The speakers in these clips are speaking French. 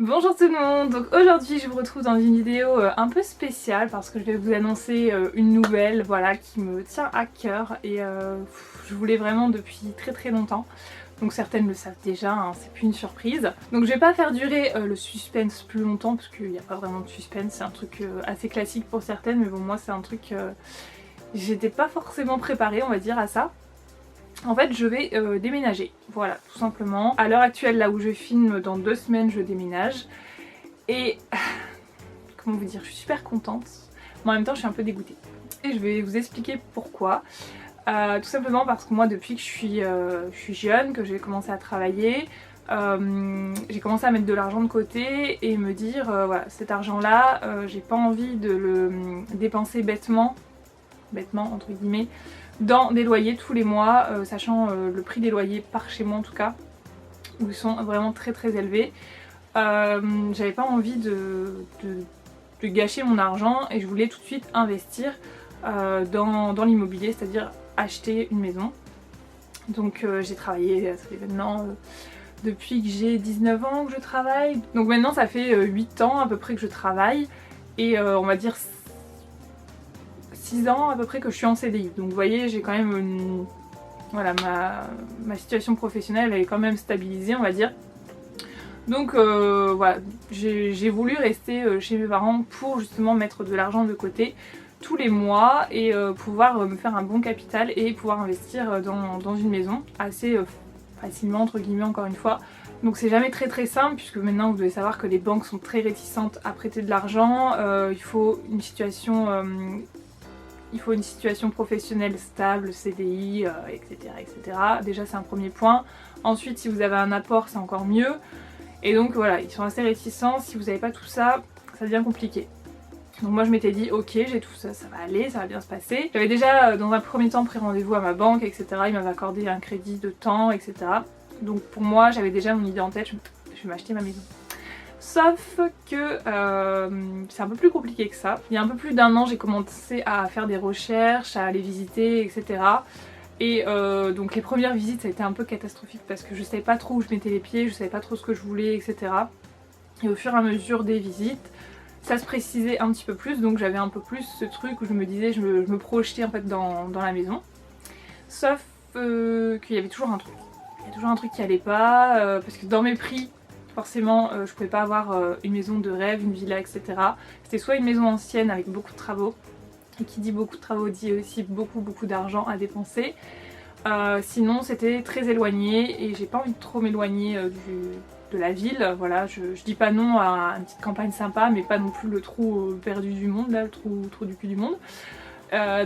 Bonjour tout le monde, donc aujourd'hui je vous retrouve dans une vidéo un peu spéciale parce que je vais vous annoncer une nouvelle voilà, qui me tient à cœur et je voulais vraiment depuis très longtemps. Donc certaines le savent déjà, hein, c'est plus une surprise. Donc je vais pas faire durer le suspense plus longtemps parce qu'il n'y a pas vraiment de suspense, c'est un truc assez classique pour certaines, mais bon moi c'est un truc... j'étais pas forcément préparée on va dire à ça. En fait je vais déménager, voilà tout simplement. À l'heure actuelle là où je filme, dans 2 semaines je déménage. Et comment vous dire, je suis super contente, mais en même temps je suis un peu dégoûtée. Et je vais vous expliquer pourquoi. Tout simplement parce que moi depuis que je suis jeune, que j'ai commencé à travailler, j'ai commencé à mettre de l'argent de côté et me dire voilà, cet argent là j'ai pas envie de le dépenser bêtement entre guillemets, dans des loyers tous les mois, sachant le prix des loyers par chez moi en tout cas, où ils sont vraiment très élevés. J'avais pas envie de gâcher mon argent et je voulais tout de suite investir dans l'immobilier, c'est-à-dire acheter une maison. Donc j'ai travaillé, ça fait maintenant depuis que j'ai 19 ans que je travaille. Donc maintenant ça fait 8 ans à peu près que je travaille et on va dire 6 ans à peu près que je suis en CDI. Donc vous voyez, j'ai quand même voilà, ma situation professionnelle elle est quand même stabilisée on va dire. Donc voilà, j'ai voulu rester chez mes parents pour justement mettre de l'argent de côté tous les mois et pouvoir me faire un bon capital et pouvoir investir dans une maison assez facilement entre guillemets encore une fois. Donc c'est jamais très simple puisque maintenant vous devez savoir que les banques sont très réticentes à prêter de l'argent, il faut une situation professionnelle stable, CDI, etc. Déjà c'est un premier point. Ensuite si vous avez un apport c'est encore mieux. Et donc voilà, ils sont assez réticents, si vous n'avez pas tout ça, ça devient compliqué. Donc moi je m'étais dit ok j'ai tout ça, ça va aller, ça va bien se passer. J'avais déjà dans un premier temps pris rendez-vous à ma banque, etc. Ils m'avaient accordé un crédit de temps, etc. Donc pour moi j'avais déjà mon idée en tête, je vais m'acheter ma maison. Sauf que c'est un peu plus compliqué que ça. Il y a un peu plus d'un an j'ai commencé à faire des recherches, à aller visiter, etc. Et donc les premières visites ça a été un peu catastrophique parce que je savais pas trop où je mettais les pieds, je savais pas trop ce que je voulais, etc. Et au fur et à mesure des visites, ça se précisait un petit peu plus, donc j'avais un peu plus ce truc où je me disais, je me projetais en fait dans la maison. Sauf qu'il y avait toujours un truc. Il y a toujours un truc qui allait pas, parce que dans mes prix, forcément je pouvais pas avoir une maison de rêve, une villa, etc. C'était soit une maison ancienne avec beaucoup de travaux, et qui dit beaucoup de travaux dit aussi beaucoup d'argent à dépenser. Sinon c'était très éloigné et j'ai pas envie de trop m'éloigner de la ville. Voilà, je dis pas non à une petite campagne sympa mais pas non plus le trou perdu du monde, là, le trou du cul du monde.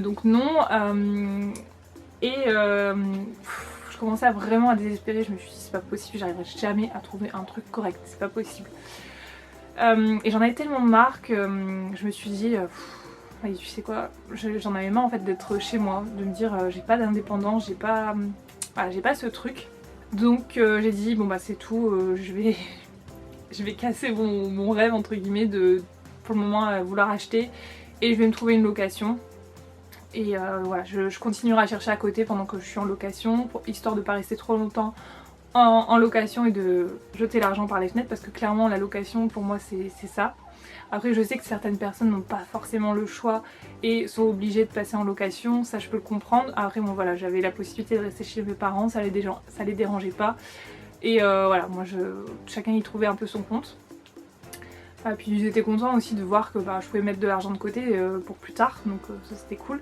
Donc non. Je commençais à vraiment à désespérer, je me suis dit c'est pas possible, j'arriverai jamais à trouver un truc correct, c'est pas possible. Et j'en avais tellement marre que je me suis dit... tu sais quoi, j'en avais marre en fait d'être chez moi, de me dire j'ai pas d'indépendance, j'ai pas ce truc. Donc j'ai dit bon bah c'est tout, je vais casser mon rêve entre guillemets de pour le moment vouloir acheter et je vais me trouver une location. Et voilà, je continuerai à chercher à côté pendant que je suis en location, histoire de pas rester trop longtemps en location et de jeter l'argent par les fenêtres parce que clairement la location pour moi c'est ça. Après je sais que certaines personnes n'ont pas forcément le choix et sont obligées de passer en location, ça je peux le comprendre. Après bon voilà, j'avais la possibilité de rester chez mes parents, ça les dérangeait pas. Et voilà, moi chacun y trouvait un peu son compte. Et puis ils étaient contents aussi de voir que je pouvais mettre de l'argent de côté pour plus tard, donc ça c'était cool.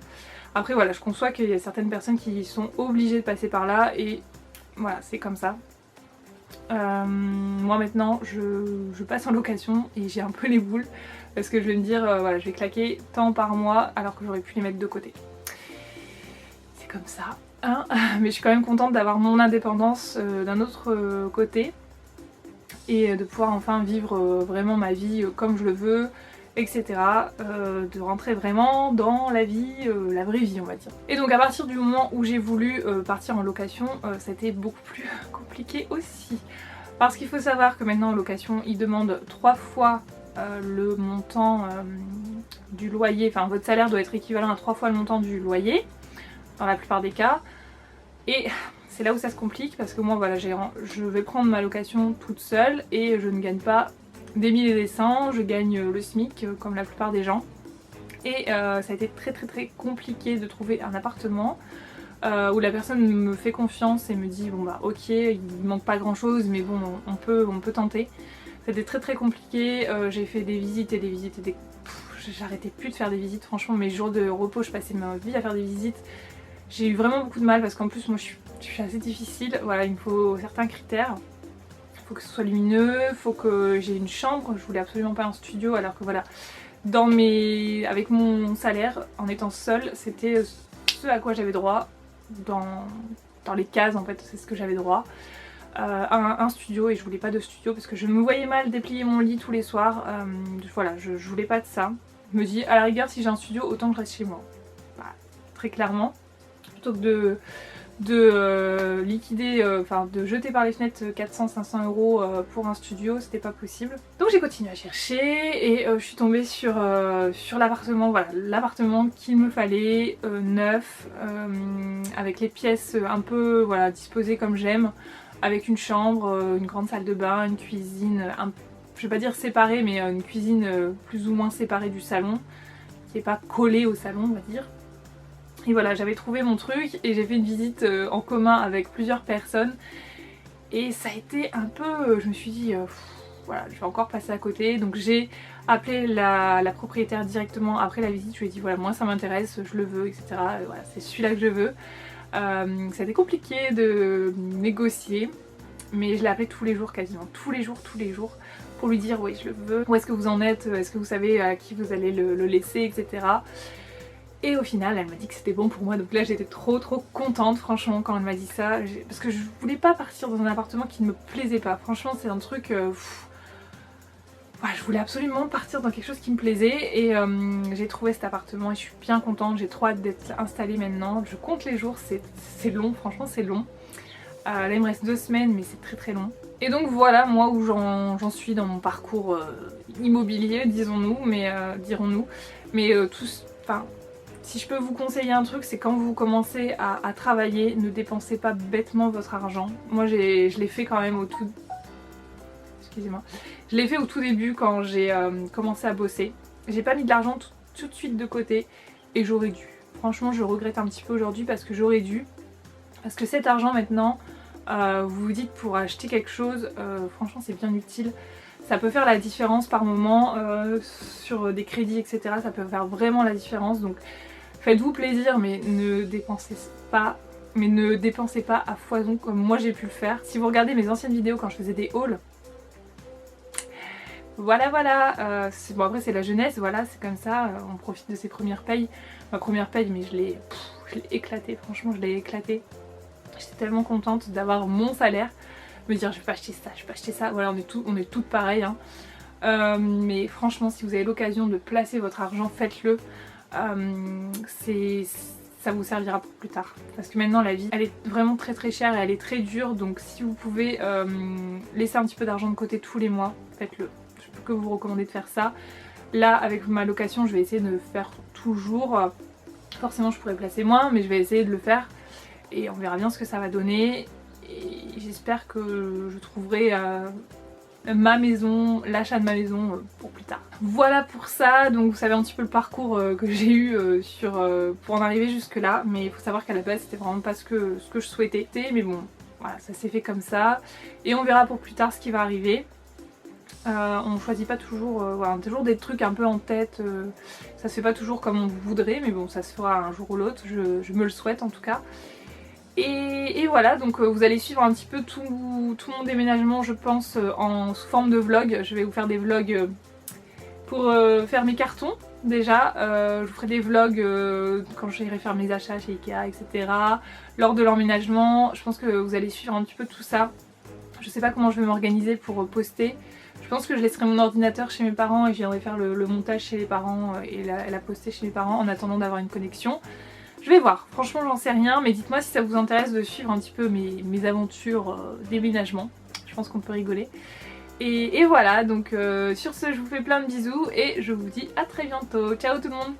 Après voilà, je conçois qu'il y a certaines personnes qui sont obligées de passer par là et voilà, c'est comme ça. Moi maintenant je passe en location et j'ai un peu les boules parce que je vais me dire voilà, je vais claquer tant par mois alors que j'aurais pu les mettre de côté. C'est comme ça, hein. Mais je suis quand même contente d'avoir mon indépendance d'un autre côté et de pouvoir enfin vivre vraiment ma vie comme je le veux, etc. De rentrer vraiment dans la vie, la vraie vie on va dire. Et donc à partir du moment où j'ai voulu partir en location, ça a été beaucoup plus compliqué aussi. Parce qu'il faut savoir que maintenant en location, ils demandent 3 fois le montant du loyer, enfin votre salaire doit être équivalent à 3 fois le montant du loyer, dans la plupart des cas. Et c'est là où ça se complique parce que moi voilà, je vais prendre ma location toute seule et je ne gagne pas des 1000 et des 100, je gagne le SMIC comme la plupart des gens. Et ça a été très compliqué de trouver un appartement où la personne me fait confiance et me dit bon bah ok, il manque pas grand chose mais bon on peut tenter. C'était très compliqué, j'ai fait des visites et des visites et des... J'arrêtais plus de faire des visites, franchement mes jours de repos je passais ma vie à faire des visites. J'ai eu vraiment beaucoup de mal parce qu'en plus moi je suis assez difficile, voilà il me faut certains critères. Il faut que ce soit lumineux, il faut que j'ai une chambre, je voulais absolument pas un studio alors que voilà, avec mon salaire, en étant seule, c'était ce à quoi j'avais droit, dans les cases en fait, c'est ce que j'avais droit. Un studio, et je voulais pas de studio parce que je me voyais mal déplier mon lit tous les soirs, voilà, je voulais pas de ça. Je me dis à la rigueur si j'ai un studio autant que je reste chez moi, bah, très clairement, plutôt que de liquider, enfin de jeter par les fenêtres 400-500 euros pour un studio, c'était pas possible. Donc j'ai continué à chercher et je suis tombée sur l'appartement, voilà, l'appartement qu'il me fallait, neuf, avec les pièces un peu voilà, disposées comme j'aime, avec une chambre, une grande salle de bain, une cuisine, je vais pas dire séparée mais une cuisine plus ou moins séparée du salon, qui est pas collée au salon on va dire. Et voilà, j'avais trouvé mon truc et j'ai fait une visite en commun avec plusieurs personnes et ça a été un peu, je me suis dit voilà, je vais encore passer à côté. Donc j'ai appelé la propriétaire directement après la visite, je lui ai dit voilà moi ça m'intéresse, je le veux, etc. Voilà, c'est celui-là que je veux. Ça a été compliqué de négocier mais je l'ai appelé tous les jours quasiment, tous les jours pour lui dire oui je le veux, où est-ce que vous en êtes, est-ce que vous savez à qui vous allez le laisser, etc. Et au final elle m'a dit que c'était bon pour moi, donc là j'étais trop contente franchement quand elle m'a dit ça, parce que je voulais pas partir dans un appartement qui ne me plaisait pas, franchement c'est un truc... Voilà, je voulais absolument partir dans quelque chose qui me plaisait et j'ai trouvé cet appartement et je suis bien contente, j'ai trop hâte d'être installée maintenant, je compte les jours, c'est long, franchement c'est long. Là il me reste 2 semaines mais c'est très long. Et donc voilà moi où j'en suis dans mon parcours immobilier disons-nous, mais dirons-nous, mais enfin si je peux vous conseiller un truc, c'est quand vous commencez à travailler, ne dépensez pas bêtement votre argent. Moi je l'ai fait quand même au tout... Excusez-moi. Je l'ai fait au tout début quand j'ai commencé à bosser. J'ai pas mis de l'argent tout de suite de côté et j'aurais dû. Franchement je regrette un petit peu aujourd'hui parce que j'aurais dû. Parce que cet argent maintenant, vous vous dites pour acheter quelque chose, franchement c'est bien utile. Ça peut faire la différence par moment sur des crédits etc. Ça peut faire vraiment la différence. Donc faites-vous plaisir mais ne dépensez pas. Mais ne dépensez pas à foison comme moi j'ai pu le faire. Si vous regardez mes anciennes vidéos quand je faisais des hauls, voilà, bon après c'est la jeunesse, voilà, c'est comme ça, on profite de ses premières payes. Ma première paye, mais je l'ai éclatée, franchement je l'ai éclatée. J'étais tellement contente d'avoir mon salaire, me dire je vais pas acheter ça, je vais pas acheter ça, voilà on est toutes pareilles. Hein. Mais franchement si vous avez l'occasion de placer votre argent, faites-le, ça vous servira pour plus tard. Parce que maintenant la vie elle est vraiment très chère et elle est très dure, donc si vous pouvez laisser un petit peu d'argent de côté tous les mois, faites-le. Je peux que vous recommander de faire ça. Là avec ma location je vais essayer de le faire toujours, forcément je pourrais placer moins mais je vais essayer de le faire et on verra bien ce que ça va donner et j'espère que je trouverai ma maison, l'achat de ma maison pour plus tard. Voilà pour ça, donc vous savez un petit peu le parcours que j'ai eu pour en arriver jusque là, mais il faut savoir qu'à la base c'était vraiment pas ce que je souhaitais, mais bon voilà ça s'est fait comme ça et on verra pour plus tard ce qui va arriver. On choisit pas toujours, voilà, on a toujours des trucs un peu en tête, ça se fait pas toujours comme on voudrait mais bon ça se fera un jour ou l'autre, je me le souhaite en tout cas. Et voilà, donc vous allez suivre un petit peu tout mon déménagement je pense sous forme de vlog. Je vais vous faire des vlogs pour faire mes cartons déjà, je vous ferai des vlogs quand j'irai faire mes achats chez Ikea etc. Lors de l'emménagement, je pense que vous allez suivre un petit peu tout ça. Je sais pas comment je vais m'organiser pour poster. Je pense que je laisserai mon ordinateur chez mes parents et je viendrai faire le montage chez les parents et la poster chez mes parents en attendant d'avoir une connexion. Je vais voir, franchement j'en sais rien, mais dites-moi si ça vous intéresse de suivre un petit peu mes aventures déménagement. Je pense qu'on peut rigoler. Et voilà, donc sur ce je vous fais plein de bisous et je vous dis à très bientôt. Ciao tout le monde!